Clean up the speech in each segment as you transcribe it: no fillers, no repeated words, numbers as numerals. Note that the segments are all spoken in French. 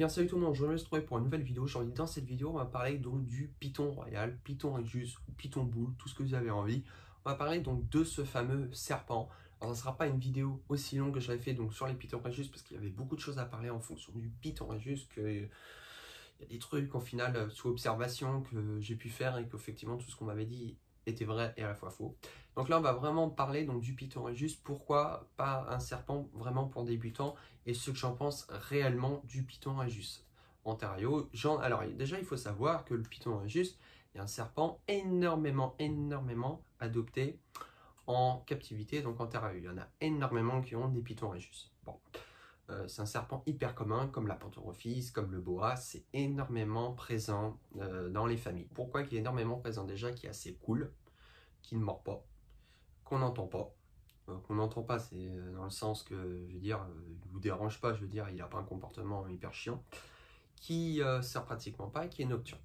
bien salut tout le monde, je me suis retrouvé pour une nouvelle vidéo. Aujourd'hui dans cette vidéo on va parler donc du Python royal, Python Regius ou Python boule, tout ce que vous avez envie. On va parler donc de ce fameux serpent. Alors ça ne sera pas une vidéo aussi longue que j'avais fait donc sur les Python Regius parce qu'il y avait beaucoup de choses à parler en fonction du Python Regius, il y a des trucs au final sous observation que j'ai pu faire et qu'effectivement tout ce qu'on m'avait dit était vrai et à la fois faux. Donc là on va vraiment parler donc du Python Regius, pourquoi pas un serpent vraiment pour débutants et ce que j'en pense réellement du Python Regius. Ontario, alors déjà il faut savoir que le Python Regius est un serpent énormément adopté en captivité, donc en Ontario. Il y en a énormément qui ont des Python Regius. Bon. C'est un serpent hyper commun, comme la Panthorophyse, comme le boa, c'est énormément présent dans les familles. Pourquoi qu'il est énormément présent? Déjà, qui est assez cool, qui ne mord pas, qu'on n'entend pas. Qu'on n'entend pas, c'est dans le sens que, je veux dire, il ne vous dérange pas, je veux dire, il n'a pas un comportement hyper chiant, qui sert pratiquement pas et qui est nocturne.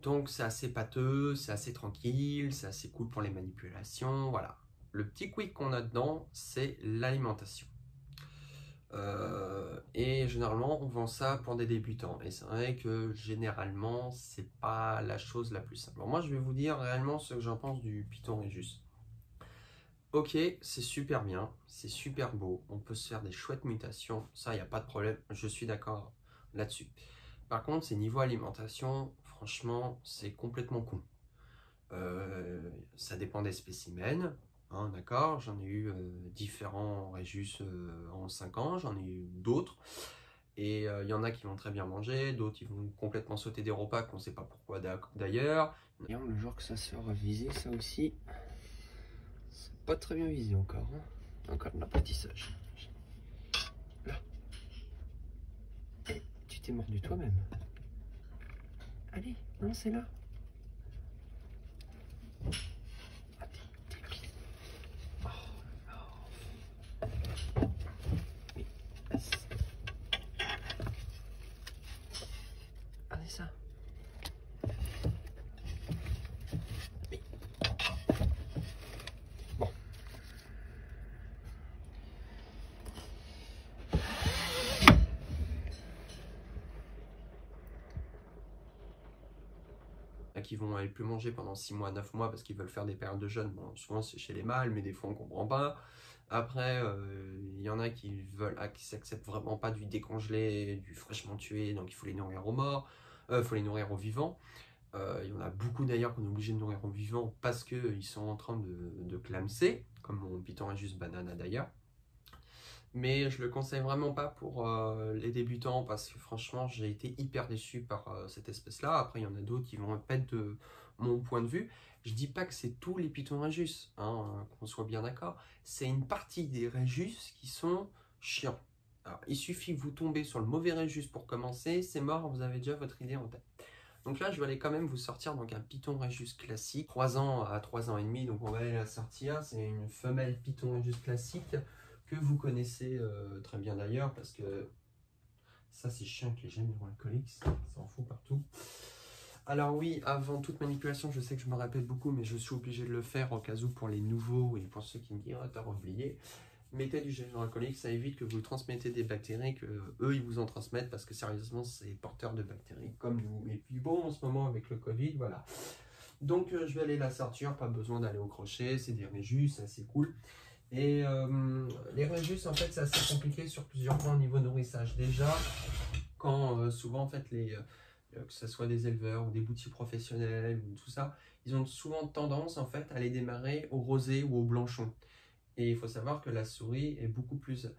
Donc c'est assez pâteux, c'est assez tranquille, c'est assez cool pour les manipulations, voilà. Le petit quick qu'on a dedans, c'est l'alimentation. Et généralement on vend ça pour des débutants et c'est vrai que généralement c'est pas la chose la plus simple. Alors moi je vais vous dire réellement ce que j'en pense du Python Regius. Ok, c'est super bien, c'est super beau, on peut se faire des chouettes mutations, ça il n'y a pas de problème, je suis d'accord là-dessus. Par contre c'est niveau alimentation, franchement c'est complètement con. Ça dépend des spécimens. Hein, d'accord, j'en ai eu différents Regius en 5 ans, j'en ai eu d'autres. Et il y en a qui vont très bien manger, d'autres qui vont complètement sauter des repas qu'on ne sait pas pourquoi d'ailleurs. Le jour que ça sera visé, ça aussi, c'est pas très bien visé encore. Hein. Encore de l'apprentissage. Là. Tu t'es mordu toi-même. Allez, non, c'est là. Ça. Bon. Qui vont aller plus manger pendant 6 mois, 9 mois parce qu'ils veulent faire des périodes de jeûne. Bon, souvent c'est chez les mâles, mais des fois on comprend pas. Après, il y en a qui s'acceptent vraiment pas du décongelé, du fraîchement tué, donc il faut les nourrir aux morts, il faut les nourrir aux vivants. Il y en a beaucoup d'ailleurs qu'on est obligé de nourrir aux vivants parce qu'ils sont en train de clamser, comme mon Python Regius banana d'ailleurs. Mais je le conseille vraiment pas pour les débutants parce que franchement j'ai été hyper déçu par cette espèce là. Après il y en a d'autres qui vont pas être de mon point de vue. Je dis pas que c'est tous les Python Regius, hein, qu'on soit bien d'accord. C'est une partie des Regius qui sont chiants. Alors, il suffit que vous tombez sur le mauvais Regius pour commencer, c'est mort, vous avez déjà votre idée en tête. Donc là je vais aller quand même vous sortir donc un Python Regius classique, 3 ans à 3 ans et demi, donc on va aller la sortir. C'est une femelle Python Regius classique que vous connaissez très bien d'ailleurs, parce que ça c'est chiant que les gemmes hydroalcooliques, ça en fout partout. Alors oui, avant toute manipulation, je sais que je me répète beaucoup, mais je suis obligé de le faire au cas où pour les nouveaux et pour ceux qui me disent « t'as oublié ». Mettez du gel hydroalcoolique, ça évite que vous transmettez des bactéries, que eux ils vous en transmettent, parce que sérieusement c'est porteur de bactéries comme nous. Et puis bon, en ce moment avec le Covid, voilà. Donc je vais aller la sortir, pas besoin d'aller au crochet, c'est des Regius, c'est assez cool. Et les Regius, en fait, c'est assez compliqué sur plusieurs points au niveau nourrissage. Déjà, quand souvent, en fait, que ce soit des éleveurs ou des boutiques professionnels ou tout ça, ils ont souvent tendance, en fait, à les démarrer au rosé ou au blanchon. Et il faut savoir que la souris est beaucoup plus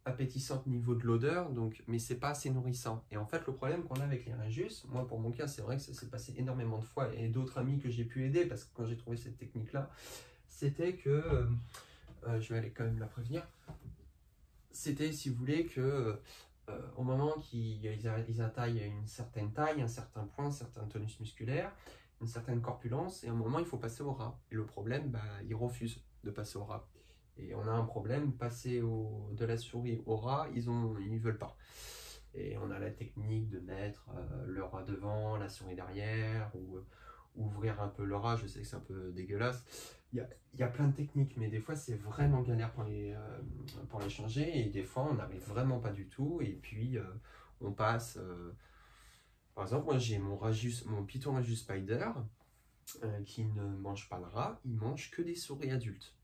appétissante au niveau de l'odeur, mais c'est pas assez nourrissant. Et en fait, le problème qu'on a avec les Regius, moi, pour mon cas, c'est vrai que ça s'est passé énormément de fois, et d'autres amis que j'ai pu aider, parce que quand j'ai trouvé cette technique-là, c'était que... je vais aller quand même la prévenir. C'était, si vous voulez, que au moment qu'ils atteignent une certaine taille, un certain point, un certain tonus musculaire, une certaine corpulence, et à un moment il faut passer au rat. Et le problème, ils refusent de passer au rat. Et on a un problème, passer de la souris au rat, ils ne veulent pas. Et on a la technique de mettre le rat devant, la souris derrière, ou ouvrir un peu le rat, je sais que c'est un peu dégueulasse. Il y a plein de techniques, mais des fois c'est vraiment galère pour les changer, et des fois on n'arrive vraiment pas du tout, et puis On passe, par exemple, moi j'ai mon Python Radius Spider qui ne mange pas de rats, il mange que des souris adultes.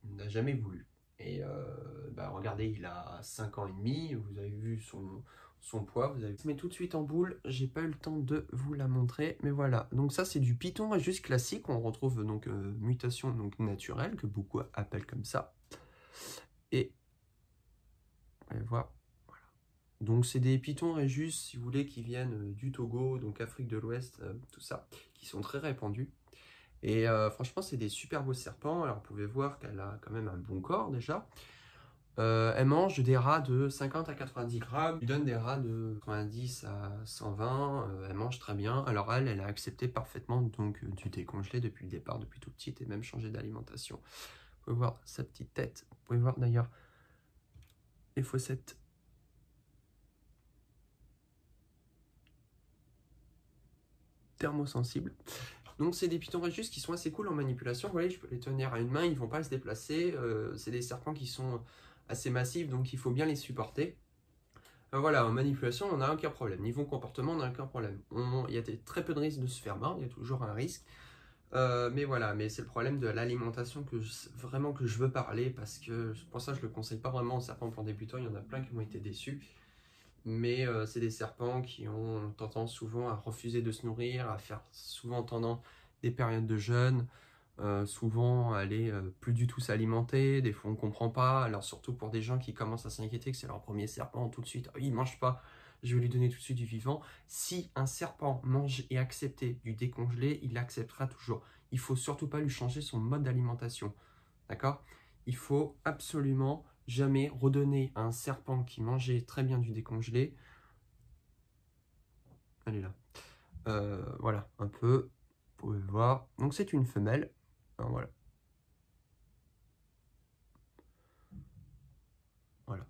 Il n'a jamais voulu. Et bah, regardez, il a 5 ans et demi, vous avez vu son poids, vous avez... Je mets tout de suite en boule, j'ai pas eu le temps de vous la montrer, mais voilà. Donc ça c'est du Python Radius classique, on retrouve donc mutation donc naturelle, que beaucoup appellent comme ça. Et voilà. Donc c'est des Python Radius, si vous voulez, qui viennent du Togo, donc Afrique de l'Ouest, tout ça, qui sont très répandus. Et franchement, c'est des super beaux serpents. Alors, vous pouvez voir qu'elle a quand même un bon corps déjà. Elle mange des rats de 50 à 90 grammes. Elle donne des rats de 90 à 120. Elle mange très bien. Alors, elle a accepté parfaitement donc du décongelé depuis le départ, depuis tout petite, et même changé d'alimentation. Vous pouvez voir sa petite tête. Vous pouvez voir d'ailleurs les fossettes. Thermosensibles. Donc c'est des Python Radius qui sont assez cool en manipulation. Vous voyez, je peux les tenir à une main, ils ne vont pas se déplacer. C'est des serpents qui sont assez massifs, donc il faut bien les supporter. Voilà, en manipulation, on n'a aucun problème. Niveau comportement, on n'a aucun problème. Il y a très peu de risques de se faire mordre, il y a toujours un risque. Mais voilà, mais c'est le problème de l'alimentation que je veux parler, parce que pour ça je ne le conseille pas vraiment aux serpents pour débutants. Il y en a plein qui ont été déçus. Mais c'est des serpents qui ont tendance souvent à refuser de se nourrir, à faire souvent pendant des périodes de jeûne, souvent à aller plus du tout s'alimenter, des fois on ne comprend pas, alors surtout pour des gens qui commencent à s'inquiéter que c'est leur premier serpent, tout de suite, oh, il ne mange pas, je vais lui donner tout de suite du vivant. Si un serpent mange et accepte du décongelé, il acceptera toujours. Il ne faut surtout pas lui changer son mode d'alimentation, d'accord? Il faut absolument jamais redonner à un serpent qui mangeait très bien du décongelé. Elle est là. Voilà, un peu. Vous pouvez voir. Donc c'est une femelle. Alors, voilà. Voilà.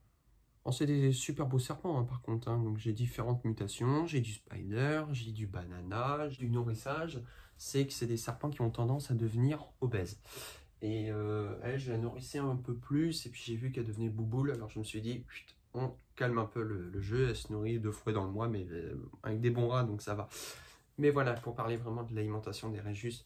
C'est des super beaux serpents, hein, par contre. Hein. Donc j'ai différentes mutations. J'ai du spider, j'ai du banana, j'ai du nourrissage. C'est que c'est des serpents qui ont tendance à devenir obèses. Et elle, je la nourrissais un peu plus, et puis j'ai vu qu'elle devenait bouboule, alors je me suis dit, on calme un peu le jeu. Elle se nourrit 2 fois dans le mois, mais avec des bons rats, donc ça va. Mais voilà, pour parler vraiment de l'alimentation des Radius,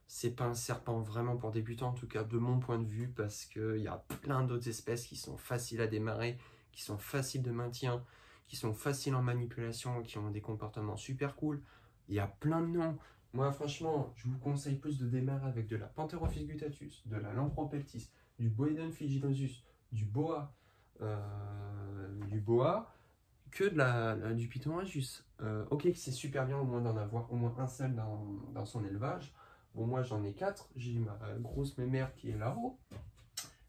c'est pas un serpent vraiment pour débutants, en tout cas de mon point de vue, parce qu'il y a plein d'autres espèces qui sont faciles à démarrer, qui sont faciles de maintien, qui sont faciles en manipulation, qui ont des comportements super cool. Il y a plein de noms. Moi, franchement, je vous conseille plus de démarrer avec de la Pantherophis guttatus, de la Lampropeltis, du Boedon fliginosus, du boa, que du Python Radius. Ok, c'est super bien au moins d'en avoir au moins un seul dans son élevage. Bon, moi j'en ai 4. J'ai ma grosse mémère qui est là-haut.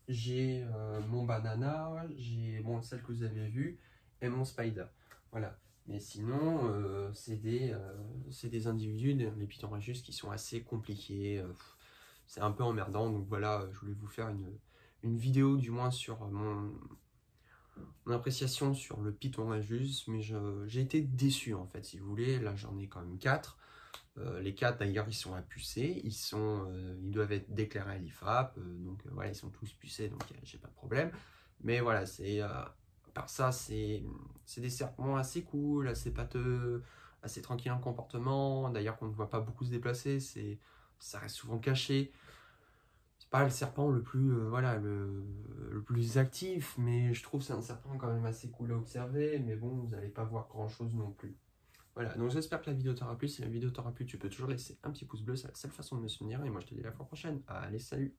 J'ai mon banana, j'ai celle que vous avez vue, et mon spider. Voilà. Mais sinon, c'est des individus, les Python Radius, qui sont assez compliqués. C'est un peu emmerdant. Donc voilà, je voulais vous faire une vidéo du moins sur mon appréciation sur le Python Radius. Mais j'ai été déçu en fait, si vous voulez. Là, j'en ai quand même 4. Les 4 d'ailleurs, ils sont pucés, ils doivent être déclarés à l'IFAP, donc voilà, ils sont tous pucés, donc j'ai pas de problème. Mais voilà, par ça, c'est des serpents assez cool, assez pâteux, assez tranquilles en comportement. D'ailleurs, qu'on ne voit pas beaucoup se déplacer, ça reste souvent caché. C'est pas le serpent le plus voilà, le plus actif, mais je trouve que c'est un serpent quand même assez cool à observer. Mais bon, vous n'allez pas voir grand chose non plus. Voilà, donc j'espère que la vidéo t'aura plu. Si la vidéo t'aura plu, tu peux toujours laisser un petit pouce bleu, c'est la seule façon de me soutenir. Et moi je te dis à la fois prochaine. Allez, salut!